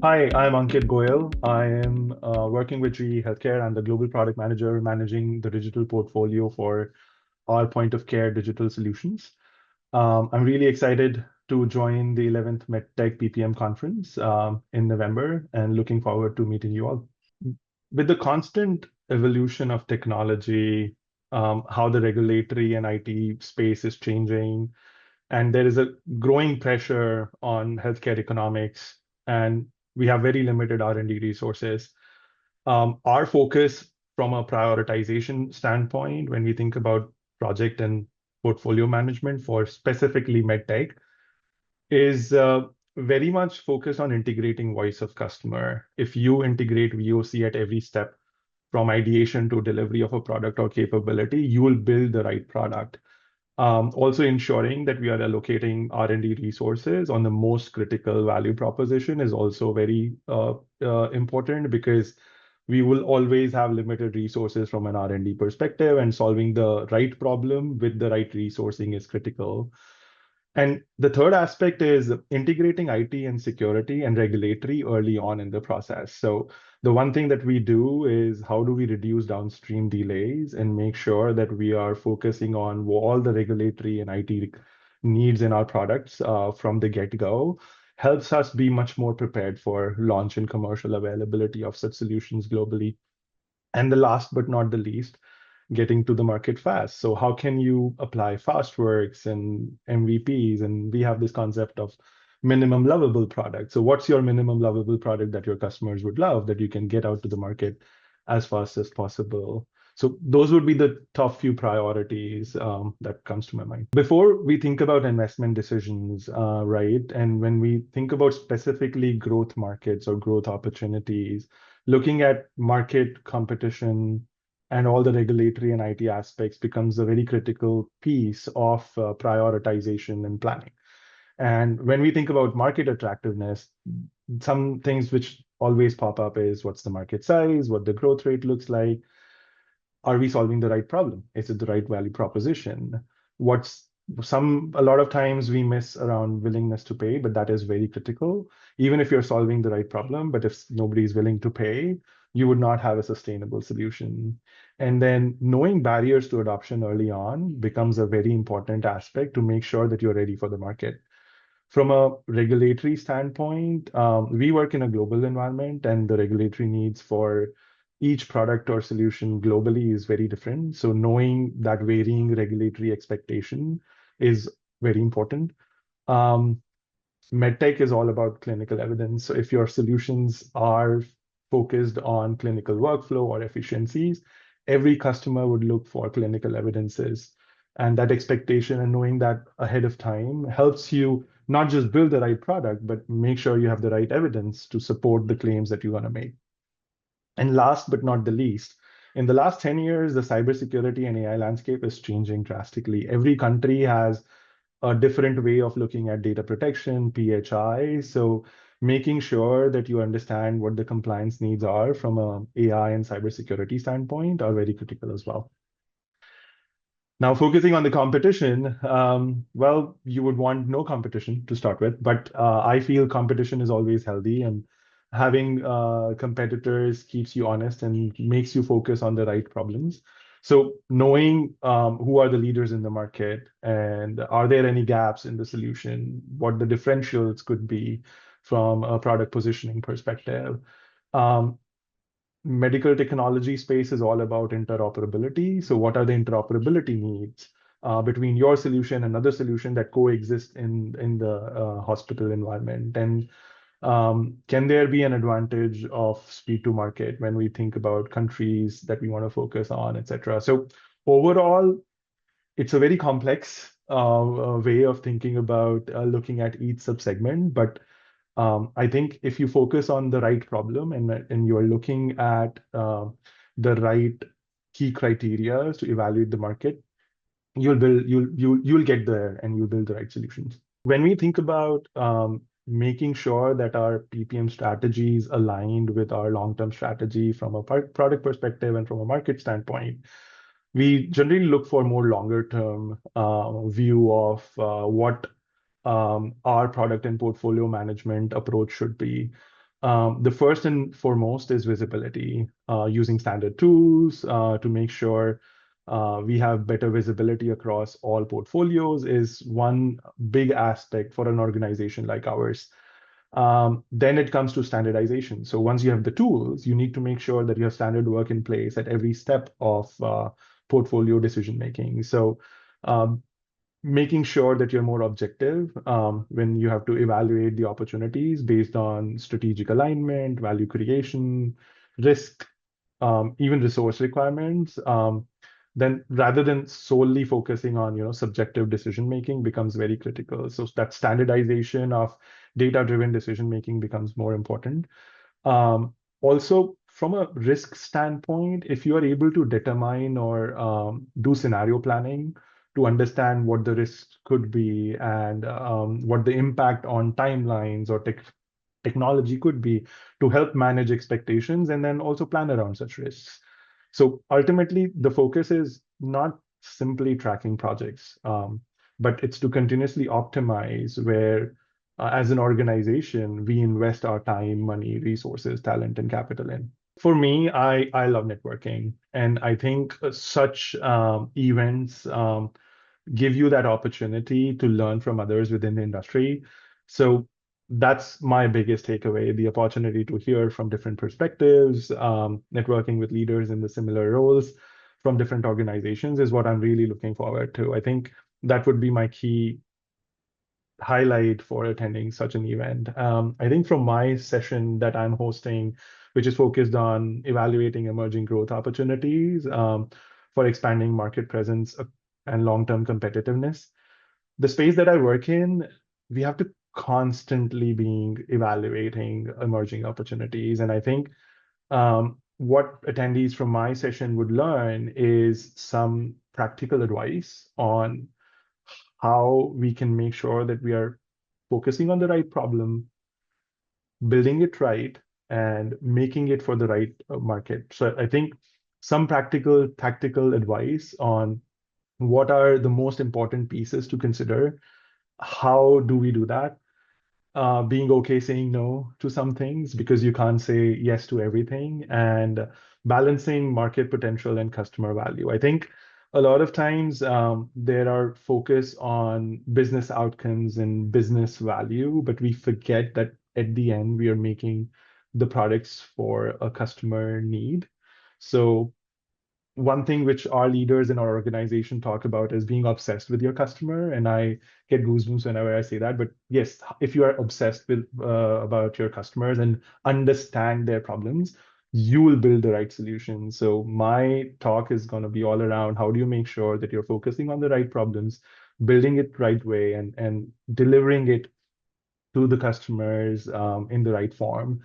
Hi, I'm Ankit Goyal. I am working with GE HealthCare. I'm the global product manager managing the digital portfolio for our point of care digital solutions. I'm really excited to join the 11th MedTech PPM conference in November and looking forward to meeting you all. With the constant evolution of technology, how the regulatory and IT space is changing, and there is a growing pressure on healthcare economics, and we have very limited R&D resources. Our focus from a prioritization standpoint, when we think about project and portfolio management for specifically medtech, is very much focused on integrating voice of customer. If you integrate VOC at every step, from ideation to delivery of a product or capability, you will build the right product. Also ensuring that we are allocating R&D resources on the most critical value proposition is also very important because we will always have limited resources from an R&D perspective, and solving the right problem with the right resourcing is critical. And the third aspect is integrating IT and security and regulatory early on in the process. So the one thing that we do is how do we reduce downstream delays and make sure that we are focusing on all the regulatory and IT needs in our products from the get-go, helps us be much more prepared for launch and commercial availability of such solutions globally. And the last but not the least, getting to the market fast. So how can you apply fast works and MVPs? And we have this concept of minimum lovable product. So what's your minimum lovable product that your customers would love that you can get out to the market as fast as possible? So those would be the top few priorities that comes to my mind. Before we think about investment decisions, right? And when we think about specifically growth markets or growth opportunities, looking at market competition and all the regulatory and IT aspects becomes a very critical piece of prioritization and planning. And when we think about market attractiveness, some things which always pop up is what's the market size, what the growth rate looks like, are we solving the right problem? Is it the right value proposition? What's a lot of times we miss around willingness to pay, but that is very critical. Even if you're solving the right problem, but if nobody is willing to pay, you would not have a sustainable solution. And then knowing barriers to adoption early on becomes a very important aspect to make sure that you're ready for the market. From a regulatory standpoint, we work in a global environment, and the regulatory needs for each product or solution globally is very different. So knowing that varying regulatory expectation is very important. Um, MedTech is all about clinical evidence. So if your solutions are focused on clinical workflow or efficiencies, every customer would look for clinical evidences. And that expectation and knowing that ahead of time helps you not just build the right product, but make sure you have the right evidence to support the claims that you're going to make. And last but not the least, in the last 10 years, the cybersecurity and AI landscape is changing drastically. Every country has a different way of looking at data protection, PHI. So making sure that you understand what the compliance needs are from a AI and cybersecurity standpoint are very critical as well. Now, focusing on the competition, well, you would want no competition to start with, but I feel competition is always healthy, and having competitors keeps you honest and makes you focus on the right problems. So knowing who are the leaders in the market and are there any gaps in the solution, what the differentials could be from a product positioning perspective. Um, Medical technology space is all about interoperability. So what are the interoperability needs between your solution and another solution that coexist in the hospital environment? And can there be an advantage of speed to market when we think about countries that we want to focus on, et cetera? So overall, it's a very complex way of thinking about looking at each subsegment, but I think if you focus on the right problem and you're looking at the right key criteria to evaluate the market, you'll get there and you'll build the right solutions. When we think about making sure that our PPM strategy is aligned with our long-term strategy from a product perspective and from a market standpoint, we generally look for more longer term view of what our product and portfolio management approach should be. The first and foremost is visibility, using standard tools to make sure we have better visibility across all portfolios is one big aspect for an organization like ours. Then it comes to standardization. So once you have the tools, you need to make sure that you have standard work in place at every step of portfolio decision making. So um, making sure that you're more objective when you have to evaluate the opportunities based on strategic alignment, value creation, risk, even resource requirements. Then rather than solely focusing on subjective decision making becomes very critical. So that standardization of data-driven decision making becomes more important. Um, Also, from a risk standpoint, if you are able to determine or do scenario planning to understand what the risks could be and what the impact on timelines or technology could be to help manage expectations and then also plan around such risks. So ultimately, the focus is not simply tracking projects, but it's to continuously optimize where as an organization, we invest our time, money, resources, talent, and capital in. For me, I love networking, and I think such events give you that opportunity to learn from others within the industry. So that's my biggest takeaway, the opportunity to hear from different perspectives, networking with leaders in the similar roles from different organizations is what I'm really looking forward to. I think that would be my key highlight for attending such an event. I think from my session that I'm hosting, which is focused on evaluating emerging growth opportunities for expanding market presence and long-term competitiveness, the space that I work in, we have to constantly being evaluating emerging opportunities. And I think what attendees from my session would learn is some practical advice on how we can make sure that we are focusing on the right problem, building it right, and making it for the right market. So I think some practical, tactical advice on what are the most important pieces to consider. How do we do that? Being okay saying no to some things because you can't say yes to everything, and balancing market potential and customer value. I think a lot of times there are focus on business outcomes and business value, but we forget that at the end we are making the products for a customer need. So one thing which our leaders in our organization talk about is being obsessed with your customer, and I get goosebumps whenever I say that. But yes, if you are obsessed with about your customers and understand their problems, you will build the right solution. So my talk is going to be all around how do you make sure that you're focusing on the right problems, building it right way, and delivering it to the customers in the right form.